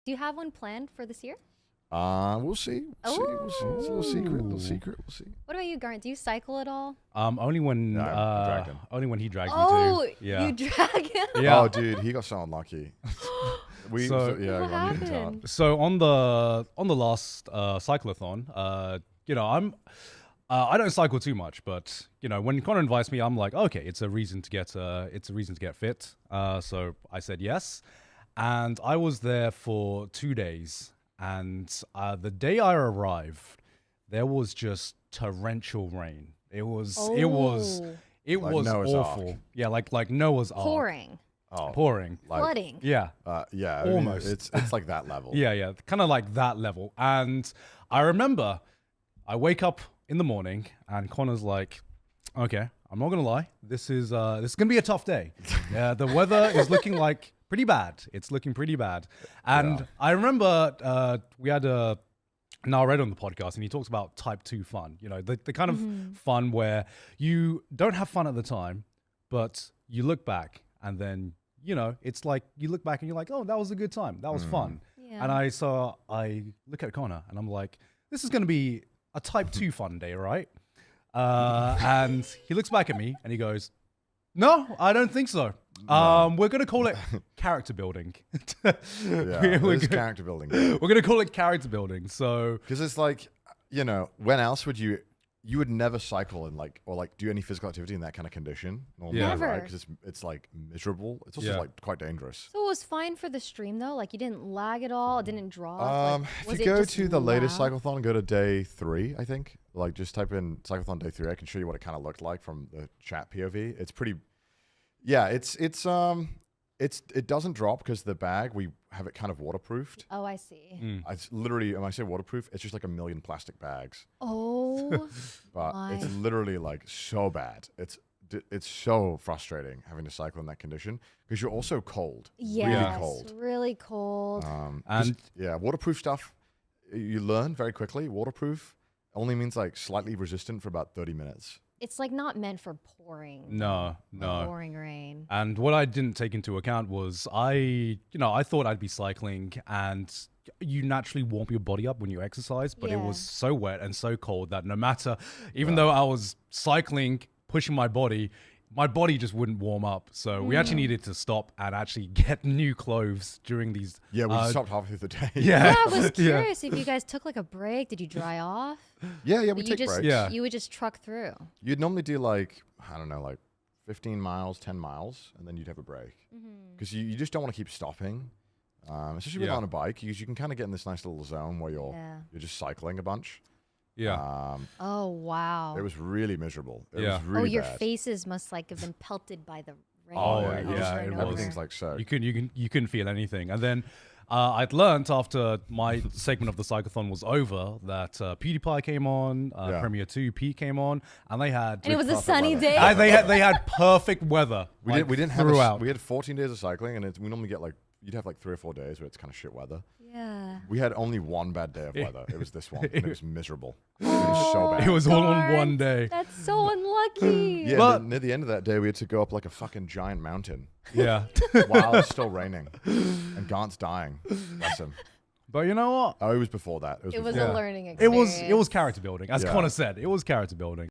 Do you have one planned for this year? We'll see. We'll see. We'll see. It's a little secret. Little secret. We'll see. What about you, Garnt? Do you cycle at all? Only when only when he drags me to. Oh, Yeah. you drag him? Yeah. Oh, dude, he got so unlucky. What happened? So on the last cyclathon, you know, I don't cycle too much, but you know, when Connor invites me, I'm like, okay, it's a reason to get fit. So I said yes, and I was there for 2 days. And the day I arrived, there was just torrential rain. It was like Noah's awful. Ark. Yeah, like Noah's Ark. Pouring. Pouring. Like, Flooding. Yeah. Yeah. Almost. I mean, it's like that level. Yeah. Kind of like that level. And I remember I wake up in the morning and Connor's like, okay, I'm not gonna lie, this is gonna be a tough day. Yeah, the weather is looking like pretty bad. It's looking pretty bad. And I remember we had Nared on the podcast, and he talks about type 2 fun. You know, the kind of fun where you don't have fun at the time, but you look back and then, you know, it's like you look back and you're like, oh, that was a good time. That was fun. Yeah. And I look at Connor and I'm like, this is going to be a type 2 fun day, right? And he looks back at me and he goes, no, I don't think so. We're going to call it character building. It's character building. We're going to call it character building. So, because it's like, you know, when else would you would never cycle in or do any physical activity in that kind of condition normally, Never. right? Because it's like miserable. It's also like quite dangerous. So it was fine for the stream though? Like you didn't lag at all? It didn't drop? If you go to the latest cyclathon, go to day 3, I think. Like just type in cyclathon day 3. I can show you what it kind of looked like from the chat POV. It's pretty. Yeah, it doesn't drop because the bag, we have it kind of waterproofed. Oh, I see. It's literally, when I say waterproof, it's just like 1 million plastic bags. Oh, But it's literally like so bad. It's so frustrating having to cycle in that condition because you're also cold. yes, Really cold. and waterproof stuff, you learn very quickly. Waterproof only means like slightly resistant for about 30 minutes. it's like not meant for pouring. no. Pouring rain. And what I didn't take into account was I thought I'd be cycling and you naturally warm your body up when you exercise, but it was so wet and so cold that no matter, even though I was cycling, pushing my body just wouldn't warm up. So we actually needed to stop and actually get new clothes during these. Yeah, we stopped halfway through the day. Yeah, I was curious if you guys took like a break. Did you dry off? Yeah, we take breaks. Yeah. You would just truck through. You'd normally do like, I don't know, like 15 miles, 10 miles, and then you'd have a break. Because you just don't want to keep stopping. Especially when you're on a bike, because you can kind of get in this nice little zone where you're just cycling a bunch. Yeah. Oh, wow. It was really miserable. It Yeah. was really your bad. faces must like have been pelted by the rain. Oh, over yeah, and it over. Everything's like so. You couldn't feel anything. And then I'd learned after my segment of the cyclathon was over that PewDiePie came on, Premiere 2, Pete came on, and they had. And it was a perfect sunny weather. day. They had perfect weather. We didn't have throughout. we had 14 days of cycling, and we normally get like, you'd have like 3 or 4 days where it's kind of shit weather. Yeah. We had only one bad day of weather. It was this one, and it was miserable. It was so bad. It was all on one day. That's so unlucky. Yeah, But- near the end of that day, we had to go up like a fucking giant mountain Yeah. while it's still raining, and Garnt's dying. Bless him. But you know what? Oh, it was before that. It was before a that. learning It experience. was character building. As Yeah. Connor said, it was character building.